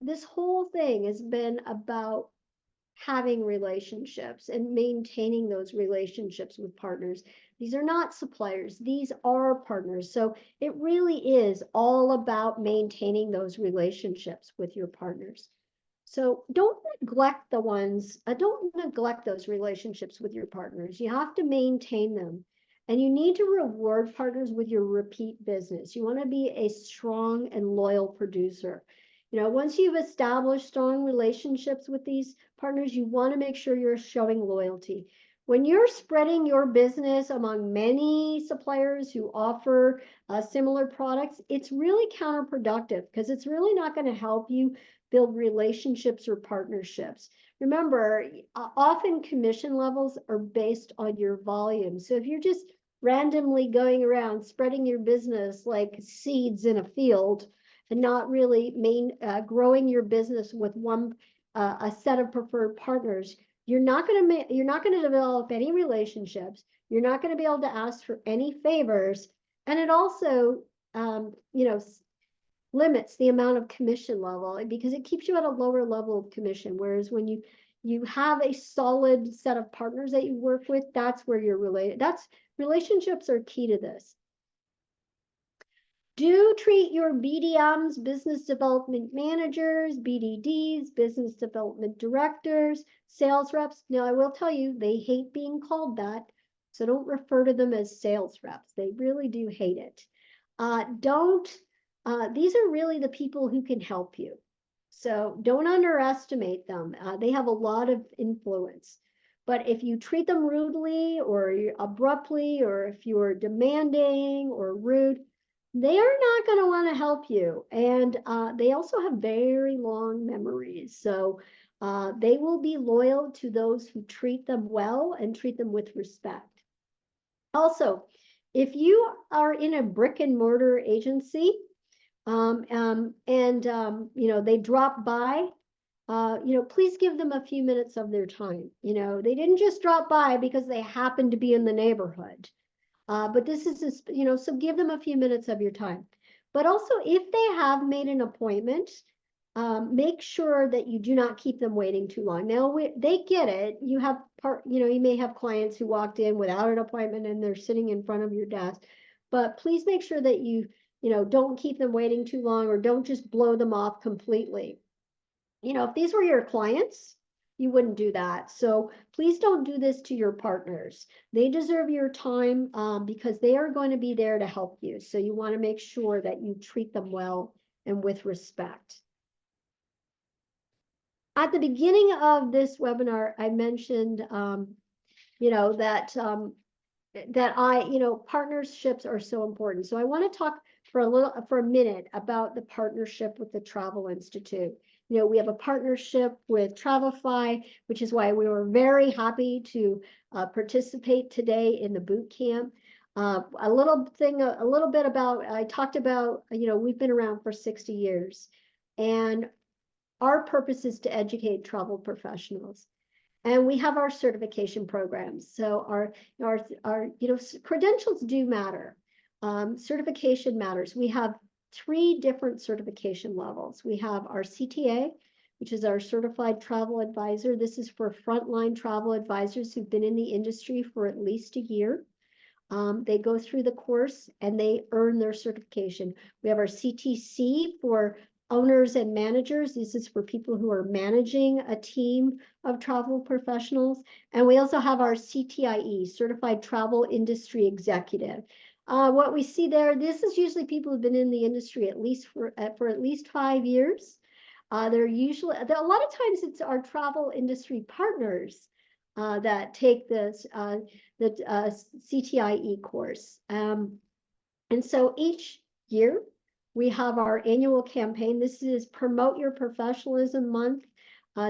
this whole thing has been about having relationships and maintaining those relationships with partners. These are not suppliers, these are partners. So it really is all about maintaining those relationships with your partners. So don't neglect don't neglect those relationships with your partners. You have to maintain them. And you need to reward partners with your repeat business. You want to be a strong and loyal producer. Once you've established strong relationships with these partners, you want to make sure you're showing loyalty. When you're spreading your business among many suppliers who offer similar products, it's really counterproductive because it's really not going to help you build relationships or partnerships. Remember, often commission levels are based on your volume. So if you're just randomly going around spreading your business like seeds in a field and not really growing your business with a set of preferred partners, you're not going to develop any relationships. You're not going to be able to ask for any favors, and it also limits the amount of commission level because it keeps you at a lower level of commission. Whereas when you have a solid set of partners that you work with, that's where you're related. Relationships are key to this. Do treat your BDMs, business development managers, BDDs, business development directors, sales reps. Now, I will tell you, they hate being called that. So don't refer to them as sales reps. They really do hate it. These are really the people who can help you. So don't underestimate them. They have a lot of influence. But if you treat them rudely or abruptly, or if you're demanding or rude, they are not going to want to help you. And they also have very long memories. So they will be loyal to those who treat them well and treat them with respect. Also, if you are in a brick and mortar agency, they drop by, please give them a few minutes of their time. They didn't just drop by because they happened to be in the neighborhood. But this is, so give them a few minutes of your time. But also, if they have made an appointment, make sure that you do not keep them waiting too long. Now, they get it. You may have clients who walked in without an appointment and they're sitting in front of your desk. But please make sure that you don't keep them waiting too long, or don't just blow them off completely. If these were your clients, you wouldn't do that. So please don't do this to your partners. They deserve your time because they are going to be there to help you. So you want to make sure that you treat them well and with respect. At the beginning of this webinar, I mentioned, partnerships are so important. So I want to talk for a minute about the partnership with the Travel Institute. We have a partnership with Travefy, which is why we were very happy to participate today in the boot camp. A little bit about, I talked about, we've been around for 60 years, and our purpose is to educate travel professionals. And we have our certification programs. So our credentials do matter. Certification matters. We have 3 different certification levels. We have our CTA, which is our Certified Travel Advisor. This is for frontline travel advisors who've been in the industry for at least a year. They go through the course and they earn their certification. We have our CTC for owners and managers. This is for people who are managing a team of travel professionals. And we also have our CTIE, Certified Travel Industry Executive. What we see there, this is usually people who've been in the industry for at least 5 years. They're usually, a lot of times it's our travel industry partners that take this CTIE course. And so each year we have our annual campaign. This is Promote Your Professionalism Month.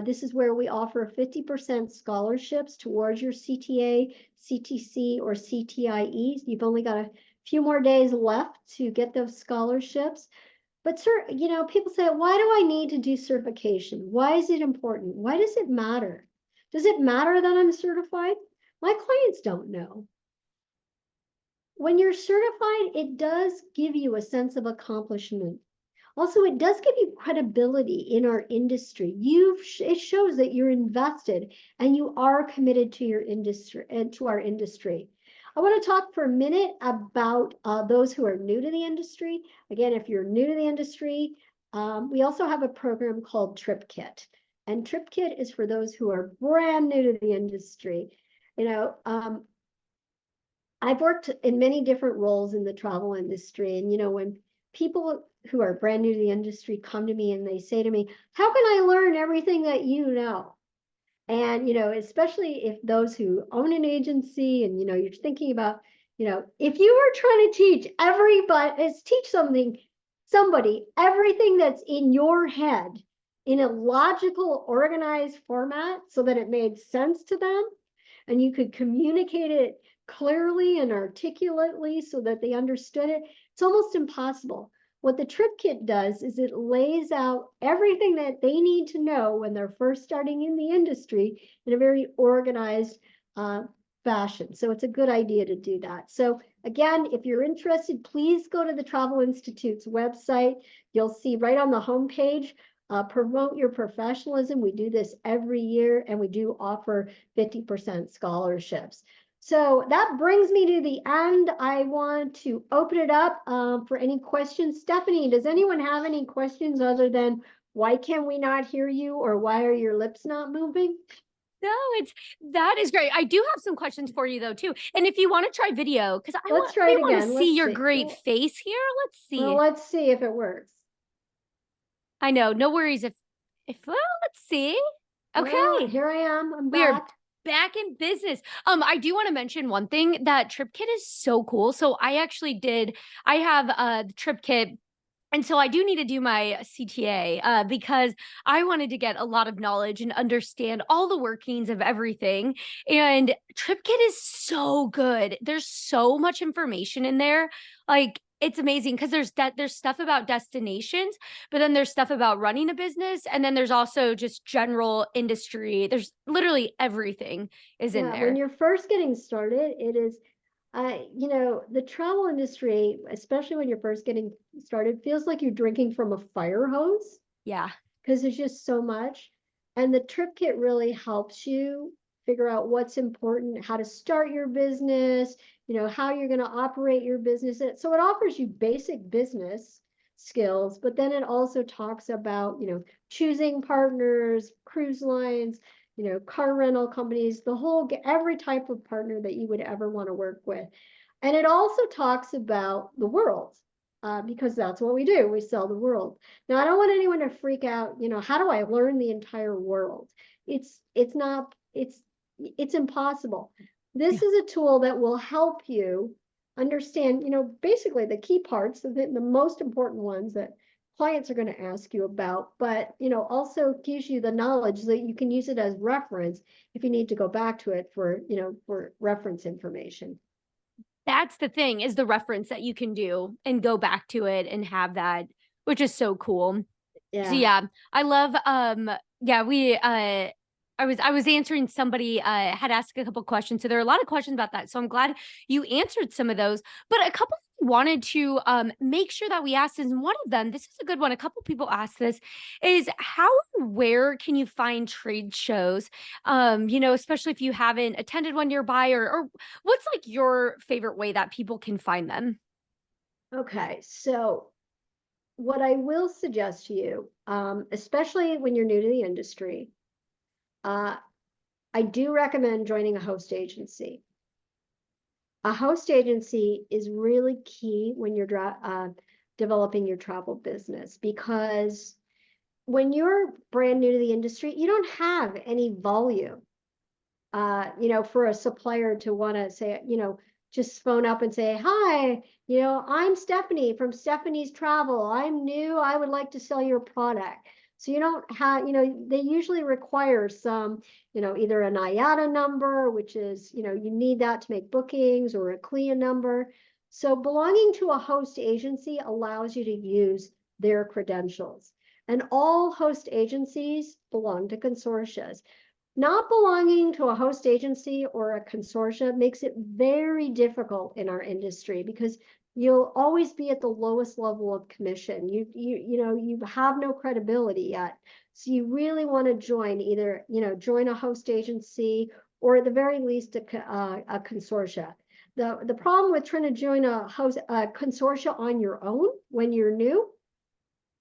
This is where we offer 50% scholarships towards your CTA, CTC, or CTIE. You've only got a few more days left to get those scholarships. But sir, people say, why do I need to do certification? Why is it important? Why does it matter? Does it matter that I'm certified? My clients don't know. When you're certified, it does give you a sense of accomplishment. Also, it does give you credibility in our industry. It shows that you're invested and you are committed to your industry and to our industry. I want to talk for a minute about those who are new to the industry. Again, if you're new to the industry, we also have a program called Trip Kit. And Trip Kit is for those who are brand new to the industry. I've worked in many different roles in the travel industry. And, when people who are brand new to the industry come to me and they say to me, how can I learn everything that you know? And, especially if those who own an agency and, you're thinking about, if you were trying to teach somebody everything that's in your head in a logical, organized format so that it made sense to them and you could communicate it clearly and articulately so that they understood it, it's almost impossible. What the Trip Kit does is it lays out everything that they need to know when they're first starting in the industry in a very organized fashion. So it's a good idea to do that. So again, if you're interested, please go to the Travel Institute's website. You'll see right on the homepage, promote your professionalism. We do this every year, and we do offer 50% scholarships. So that brings me to the end. I want to open it up for any questions. Stephanie, does anyone have any questions other than why can we not hear you, or why are your lips not moving? No, that is great. I do have some questions for you though too. And if you want to try video, because Let's try it want to again. see Let's your see. great face here. Let's Well, see. let's see if it works. I know, no worries if well, let's see. Well, Okay. here I am. I'm We are back. back in business. I do want to mention one thing, that Trip Kit is so cool. So I have the Trip Kit. And so I do need to do my CTA because I wanted to get a lot of knowledge and understand all the workings of everything. And TripKit is so good. There's so much information in there. Like, it's amazing because there's stuff about destinations, but then there's stuff about running a business, and then there's also just general industry. There's literally everything is in Yeah, when there. you're first getting started, it is, the travel industry, especially when you're first getting started, feels like you're drinking from a fire hose Yeah. because there's just so much. And the Trip Kit really helps you figure out what's important, how to start your business, how you're going to operate your business. So it offers you basic business skills, but then it also talks about, choosing partners, cruise lines, car rental companies, every type of partner that you would ever want to work with. And it also talks about the world, because that's what we do. We sell the world. Now, I don't want anyone to freak out, how do I learn the entire world? It's impossible. This is a tool that will help you understand, basically the key parts, the most important ones that clients are going to ask you about, but also gives you the knowledge that you can use it as reference if you need to go back to it for reference information. That's the thing, is the reference that you can do and go back to it and have that, which is so cool. So Yeah. yeah, I love yeah, I was answering somebody had asked a couple questions. So there are a lot of questions about that. So I'm glad you answered some of those. But a couple wanted to make sure that we asked, and one of them, this is a good one. A couple people asked this, is how and where can you find trade shows? Especially if you haven't attended one nearby, or what's like your favorite way that people can find them? Okay. So what I will suggest to you, especially when you're new to the industry, I do recommend joining a host agency. A host agency is really key when you're developing your travel business, because when you're brand new to the industry, you don't have any volume. For a supplier to want to say, just phone up and say, hi, I'm Stephanie from Stephanie's Travel. I'm new. I would like to sell your product. So you don't have, they usually require some, either an IATA number, which is, you need that to make bookings, or a CLIA number. So belonging to a host agency allows you to use their credentials. And all host agencies belong to consortia. Not belonging to a host agency or a consortia makes it very difficult in our industry, because you'll always be at the lowest level of commission. You have no credibility yet. So you really want to join either, join a host agency, or at the very least a consortia. The problem with trying to join a consortia on your own when you're new,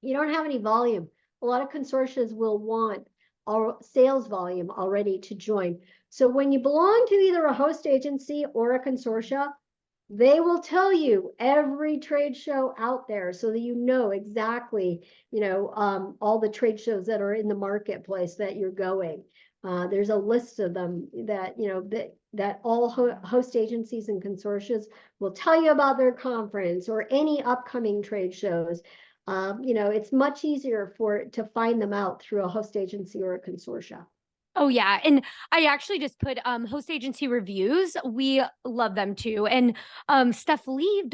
you don't have any volume. A lot of consortia will want our sales volume already to join. So when you belong to either a host agency or a consortia, they will tell you every trade show out there, so that you know exactly, all the trade shows that are in the marketplace that you're going. There's a list of them that, that all host agencies and consortia will tell you about their conference or any upcoming trade shows. It's much easier to find them out through a host agency or a consortia. Oh yeah, and I actually just put host agency reviews. We love them too. And Steph Lee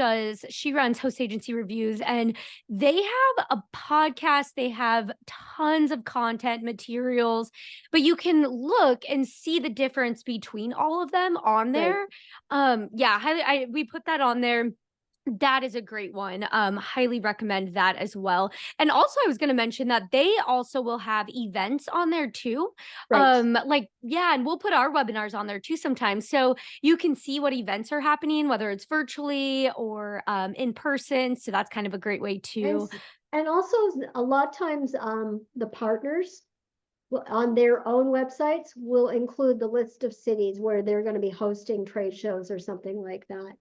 she runs host agency reviews, and they have a podcast, they have tons of content materials, but you can look and see the difference between all of them on there. Right. Yeah, we put that on there. That is a great one. Highly recommend that as well. And also, I was going to mention that they also will have events on there too. Right. And we'll put our webinars on there too sometimes. So you can see what events are happening, whether it's virtually or in person. So that's kind of a great way to. And also, a lot of times, the partners on their own websites will include the list of cities where they're going to be hosting trade shows or something like that.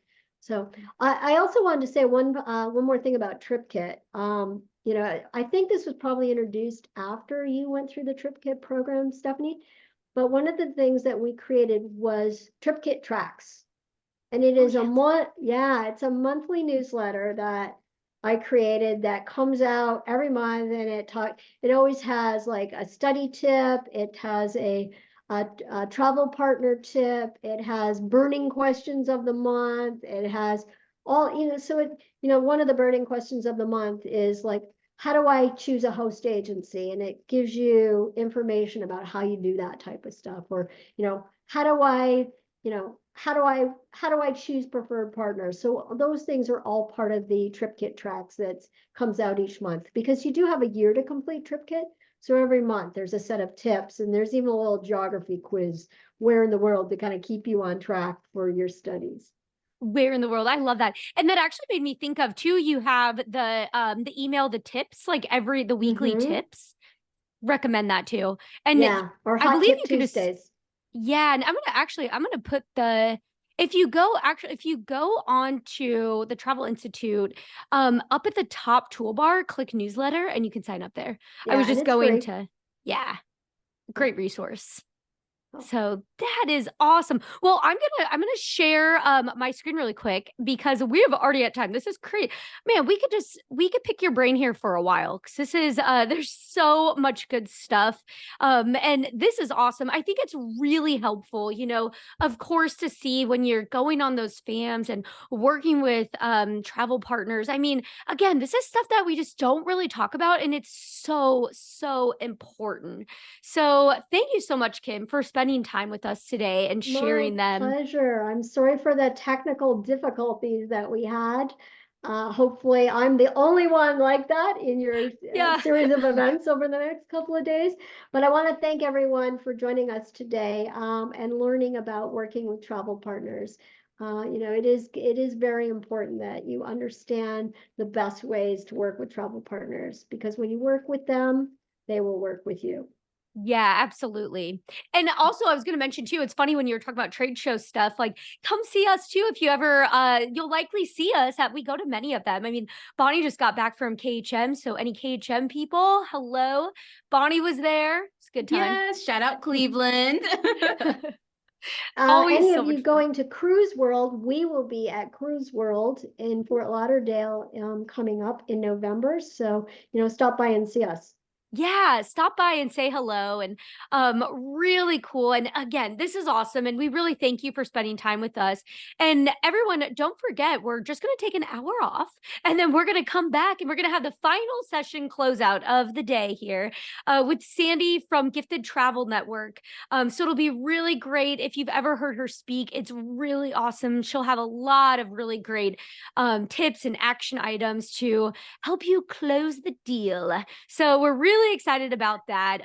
So I also wanted to say one more thing about TripKit. I think this was probably introduced after you went through the TripKit program, Stephanie. But one of the things that we created was TripKit Tracks. And it is it's a monthly newsletter that I created that comes out every month, and it always has like a study tip, it has a travel partner tip, it has burning questions of the month, it has all, one of the burning questions of the month is like, how do I choose a host agency? And it gives you information about how you do that type of stuff. Or, how do I, how do I choose preferred partners? So those things are all part of the TripKit tracks that comes out each month, because you do have a year to complete TripKit. So every month there's a set of tips, and there's even a little geography quiz, where in the world, to kind of keep you on track for your studies. Where in the world? I love that. And that actually made me think of too, you have the email, the tips, like the weekly tips. Recommend that too. And or I hot believe tip you can Tuesdays. And I'm gonna put if you go on to the Travel Institute, up at the top toolbar, click newsletter, and you can sign up there. I was just going to, great resource. So that is awesome. Well, I'm gonna share my screen really quick, because we have already at time. This is crazy. Man, we could pick your brain here for a while, because this is there's so much good stuff. And this is awesome. I think it's really helpful, of course, to see when you're going on those FAMs and working with travel partners. I mean, again, this is stuff that we just don't really talk about, and it's so important. So thank you so much, Kim, for spending time with us today and sharing them. My pleasure. I'm sorry for the technical difficulties that we had. Hopefully I'm the only one like that in your series of events over the next couple of days. But I want to thank everyone for joining us today and learning about working with travel partners. It is very important that you understand the best ways to work with travel partners, because when you work with them, they will work with you. Yeah, absolutely. And also, I was going to mention too, it's funny when you were talking about trade show stuff, like come see us too. If you ever, you'll likely see us we go to many of them. I mean, Bonnie just got back from KHM. So any KHM people, hello. Bonnie was there. It's a good time. Yes, shout out Cleveland. Any of you going to Cruise World, we will be at Cruise World in Fort Lauderdale coming up in November. So, stop by and see us. Yeah, stop by and say hello and really cool. And again, this is awesome. And we really thank you for spending time with us. And everyone, don't forget, we're just going to take an hour off and then we're going to come back and we're going to have the final session closeout of the day here with Sandy from Gifted Travel Network. So it'll be really great. If you've ever heard her speak, it's really awesome. She'll have a lot of really great tips and action items to help you close the deal. So we're really excited about that.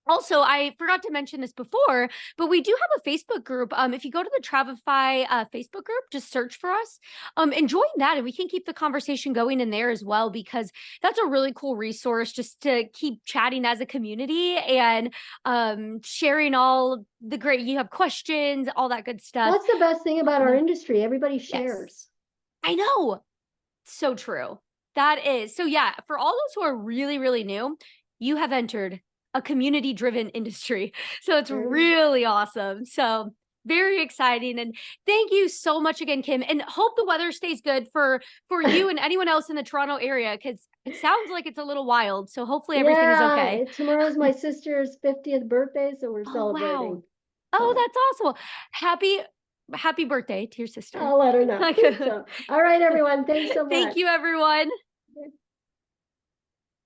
Also, I forgot to mention this before, but we do have a Facebook group. If you go to the Travefy Facebook group, just search for us and join that, and we can keep the conversation going in there as well, because that's a really cool resource just to keep chatting as a community and sharing all the great. You have questions, all that good stuff. That's the best thing about our industry. Everybody Yes. shares. I know. So true. That is. So yeah, for all those who are really, really new, you have entered a community-driven industry. So it's really awesome. So very exciting. And thank you so much again, Kim. And hope the weather stays good for you and anyone else in the Toronto area, because it sounds like it's a little wild. So hopefully everything is okay. Tomorrow's my sister's 50th birthday, so we're Oh, celebrating. wow. Oh, that's awesome. Happy birthday to your sister. I'll let her know. So, all right, everyone. Thanks so much. Thank you, everyone.